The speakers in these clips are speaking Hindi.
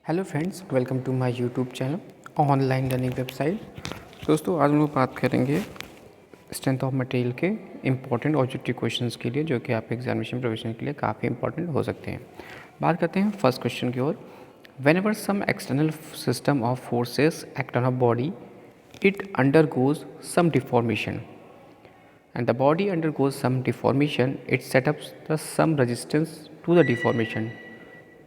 Hello friends, welcome to my YouTube channel online learning website. दोस्तों, आज हम लोग बात करेंगे स्ट्रेंथ ऑफ मटेरियल के इम्पॉर्टेंट ऑब्जेक्टिव क्वेश्चंस के लिए, जो कि आपके एग्जामिनेशन प्रिपरेशन के लिए काफ़ी इंपॉर्टेंट हो सकते हैं। बात करते हैं फर्स्ट क्वेश्चन की ओर। Whenever some external system of forces act on a body, it undergoes some deformation and the body undergoes some deformation. It sets up some resistance to the deformation.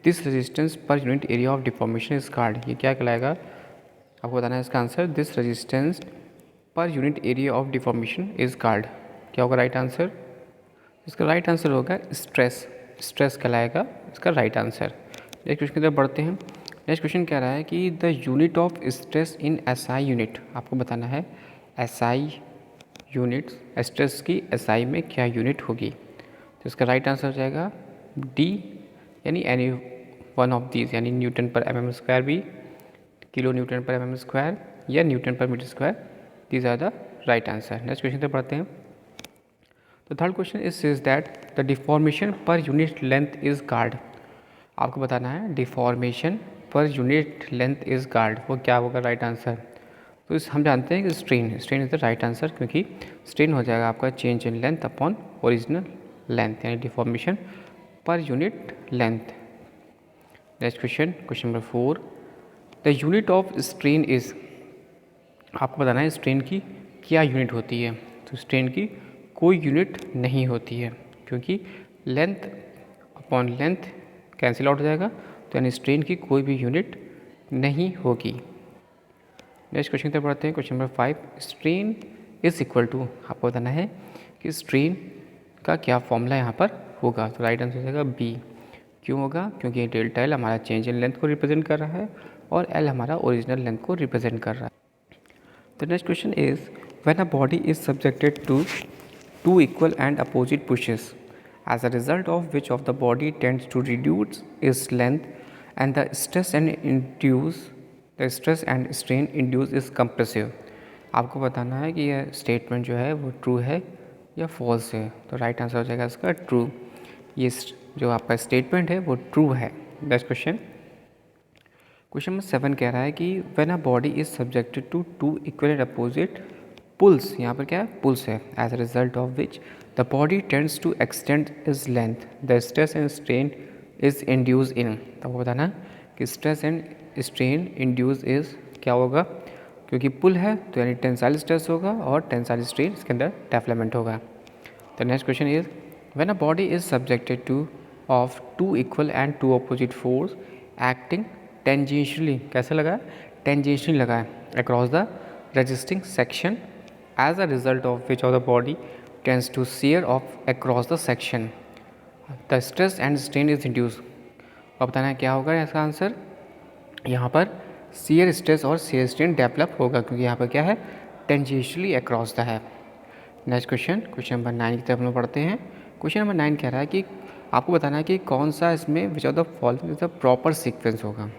This resistance per unit area of deformation is called, ये क्या कहलाएगा आपको बताना है इसका answer. This resistance per unit area of deformation is called, क्या होगा राइट आंसर? इसका राइट आंसर होगा स्ट्रेस। स्ट्रेस कहलाएगा इसका राइट आंसर। नेक्स्ट क्वेश्चन की तरफ बढ़ते हैं। नेक्स्ट क्वेश्चन कह रहा है कि the unit of stress in SI unit, आपको बताना है एसआई यूनिट्स, स्ट्रेस की एसआई में क्या यूनिट होगी। तो इसका राइट आंसर हो जाएगा डी, यानी एनी वन ऑफ दीज, यानी newton per M M square भी, kilo newton per M M square या newton per metre square. These are the right answer. Next question पे पढ़ते हैं। तो third question is that the deformation per unit length is called, आपको बताना है deformation per unit length is called, वो क्या होगा राइट आंसर? तो इस हम जानते हैं कि strain is the right answer, क्योंकि स्ट्रेन हो जाएगा आपका change in length upon original length, यानी deformation per unit length. Next question, question number 4, the unit of strain is, आपको बताना है स्ट्रेन की क्या यूनिट होती है। तो स्ट्रेन की कोई यूनिट नहीं होती है, क्योंकि length upon length cancel out हो जाएगा, तो यानी स्ट्रेन की कोई भी यूनिट नहीं होगी। नेक्स्ट क्वेश्चन की तरफ बढ़ते हैं। Question number 5, strain is equal to, आपको बताना है कि स्ट्रेन का क्या फॉर्मूला यहाँ पर होगा। तो राइट आंसर हो जाएगा बी। क्यों होगा? क्योंकि डेल्टा एल हमारा चेंज इन लेंथ को रिप्रेजेंट कर रहा है और एल हमारा ओरिजिनल लेंथ को रिप्रेजेंट कर रहा है। The next question is, when a body is subjected to two equal and opposite pushes, as a result of which of the body tends to reduce its length and the stress and strain induced is compressive। आपको बताना है कि यह स्टेटमेंट जो है वो ट्रू है या फॉल्स है। तो राइट आंसर हो जाएगा इसका ट्रू। ये जो आपका स्टेटमेंट है वो ट्रू है। नेक्स्ट क्वेश्चन, क्वेश्चन नंबर 7 कह रहा है कि when a body is subjected to two equal and opposite pulls, यहाँ पर क्या है? पुल्स है। As a result of which the body tends to extend is length, the stress and strain is induce in. तो आपको बताना कि stress and strain induce is क्या होगा? क्योंकि पुल है तो यानी टेंसाइल स्ट्रेस होगा और टेंसाइल स्ट्रेन इसके अंदर डेवलपमेंट होगा। The next question is, when a body is subjected to of two equal and two opposite force acting tangentially, कैसे लगा? टेंजेंशियली लगा है across the resisting section, as a result of which of the body tends to shear off across the section, the stress and strain is induced। अब बताना है क्या होगा इसका आंसर। यहाँ पर shear stress और shear strain डेवलप होगा, क्योंकि यहाँ पर क्या है? टेंजेंशियली अक्रॉस द है। नेक्स्ट क्वेश्चन, क्वेश्चन नंबर 9 की तरफ हम पढ़ते हैं। क्वेश्चन नंबर 9 कह रहा है कि आपको बताना है कि कौन सा इसमें which of the following is the proper sequence होगा।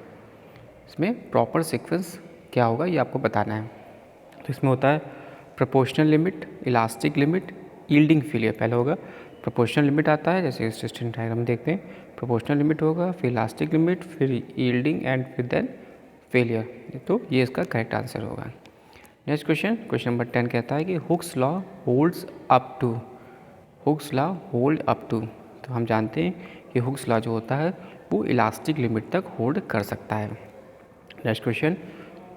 इसमें प्रॉपर सीक्वेंस क्या होगा ये आपको बताना है। तो इसमें होता है proportional limit, elastic limit, yielding failure. पहले होगा प्रोपोर्शनल लिमिट आता है, जैसे स्टेशन डायग्राम देखते हैं, प्रोपोर्शनल लिमिट होगा, फिर इलास्टिक लिमिट, फिर यील्डिंग एंड फिर देन फेलियर। तो ये इसका करेक्ट आंसर होगा। नेक्स्ट क्वेश्चन, क्वेश्चन नंबर 10 कहता है कि Hooke's law holds up to, Hooke's law hold up to. तो हम जानते हैं कि हुक्स लॉ जो होता है वो इलास्टिक लिमिट तक होल्ड कर सकता है। नेक्स्ट क्वेश्चन,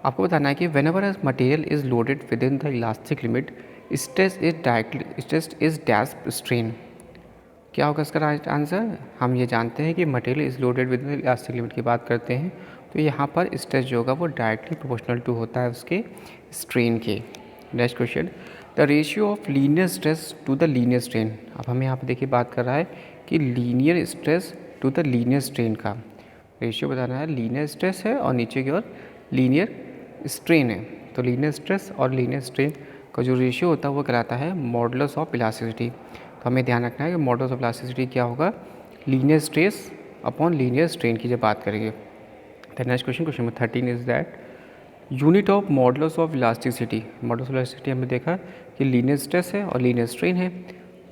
आपको बताना है कि whenever a material is loaded within the elastic limit, stress is dash strain। क्या होगा इसका राइट आंसर? हम ये जानते हैं कि material is loaded with in the elastic limit की बात करते हैं, तो यहाँ पर स्ट्रेस जो होगा वो डायरेक्टली प्रोपोर्शनल टू होता है उसके स्ट्रेन के। Next question, the ratio of linear stress to the linear strain. अब हमें यहाँ पर देखिए बात कर रहा है कि linear stress to the linear strain का रेशियो बताना है। लीनियर स्ट्रेस है और नीचे की ओर लीनियर स्ट्रेन है, तो लीनियर स्ट्रेस और लीनियर स्ट्रेन का जो रेशियो होता है वो कहलाता है मॉडुलस ऑफ इलास्टिसिटी। तो हमें ध्यान रखना है कि मॉडुलस ऑफ इलास्टिसिटी क्या होगा? Linear stress upon linear strain की जब बात करेंगे। The next question, question number 13 is that unit of modulus of elasticity. Modulus of elasticity हमने देखा कि लीनियर स्ट्रेस है और लीनियर स्ट्रेन है,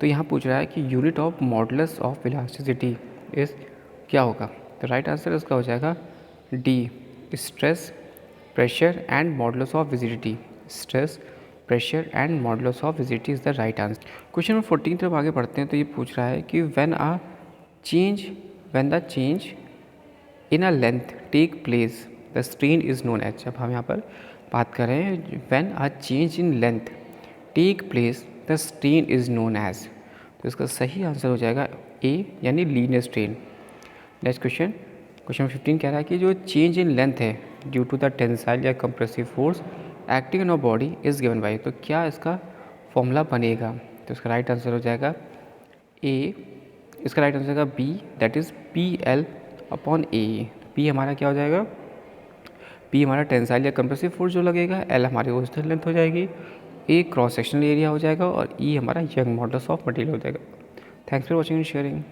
तो यहाँ पूछ रहा है कि unit of modulus of elasticity is क्या होगा। तो राइट आंसर इसका हो जाएगा D stress pressure and modulus of rigidity. Stress pressure and modulus of rigidity is the right answer. Question number 14 तरफ आगे बढ़ते हैं तो ये पूछ रहा है कि when the change in a length take place the strain is known as. अब हम यहाँ पर बात कर रहे हैं when a change in length take place the strain is known as, तो इसका सही आंसर हो जाएगा ए यानी लीनियर स्ट्रेन। नेक्स्ट क्वेश्चन 15 कह रहा है कि जो चेंज इन लेंथ है ड्यू टू द टेंसाइल या compressive force acting in a body is given by, तो क्या इसका फॉर्मूला बनेगा? तो इसका राइट आंसर हो जाएगा ए, इसका राइट आंसर हो जाएगा B, that is PL upon A. P हमारा क्या हो जाएगा? पी हमारा टेंसाइल या कंप्रेसिव फोर्स जो लगेगा, एल हमारी ओरिजिनल लेंथ हो जाएगी, ए क्रॉस सेक्शनल एरिया हो जाएगा और ई हमारा यंग मॉडुलस ऑफ मटेरियल हो जाएगा। Thanks for watching and sharing.